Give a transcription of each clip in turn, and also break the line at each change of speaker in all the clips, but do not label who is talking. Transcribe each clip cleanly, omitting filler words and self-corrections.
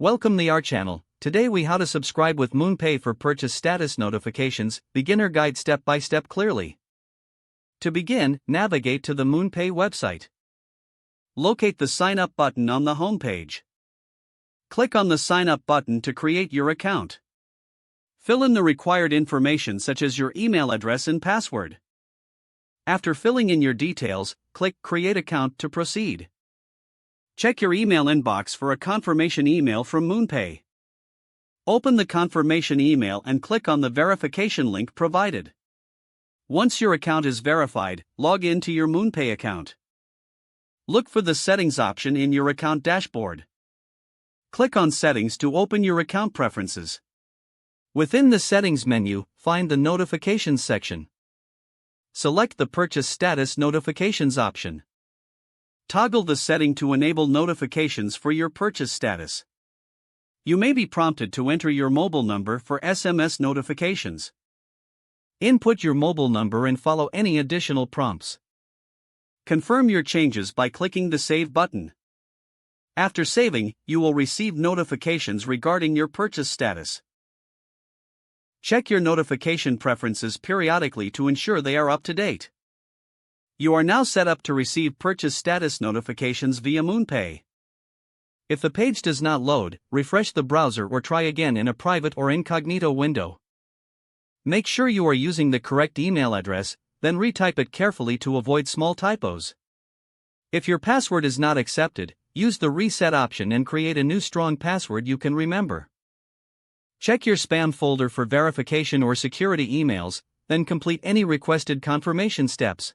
Welcome to our channel. Today we how to subscribe with MoonPay for purchase status notifications, beginner guide step by step clearly. To begin, navigate to the MoonPay website. Locate the sign up button on the home page. Click on the sign up button to create your account. Fill in the required information such as your email address and password. After filling in your details, click Create Account to proceed. Check your email inbox for a confirmation email from MoonPay. Open the confirmation email and click on the verification link provided. Once your account is verified, log in to your MoonPay account. Look for the Settings option in your account dashboard. Click on Settings to open your account preferences. Within the Settings menu, find the Notifications section. Select the Purchase Status Notifications option. Toggle the setting to enable notifications for your purchase status. You may be prompted to enter your mobile number for SMS notifications. Input your mobile number and follow any additional prompts. Confirm your changes by clicking the Save button. After saving, you will receive notifications regarding your purchase status. Check your notification preferences periodically to ensure they are up to date. You are now set up to receive purchase status notifications via MoonPay. If the page does not load, refresh the browser or try again in a private or incognito window. Make sure you are using the correct email address, then retype it carefully to avoid small typos. If your password is not accepted, use the reset option and create a new strong password you can remember. Check your spam folder for verification or security emails, then complete any requested confirmation steps.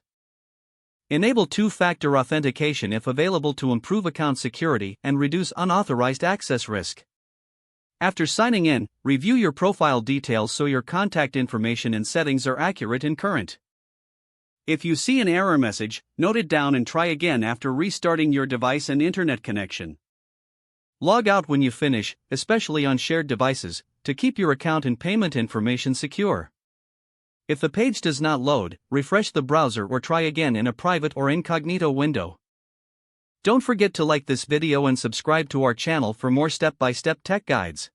Enable two-factor authentication if available to improve account security and reduce unauthorized access risk. After signing in, review your profile details so your contact information and settings are accurate and current. If you see an error message, note it down and try again after restarting your device and internet connection. Log out when you finish, especially on shared devices, to keep your account and payment information secure. If the page does not load, refresh the browser or try again in a private or incognito window. Don't forget to like this video and subscribe to our channel for more step-by-step tech guides.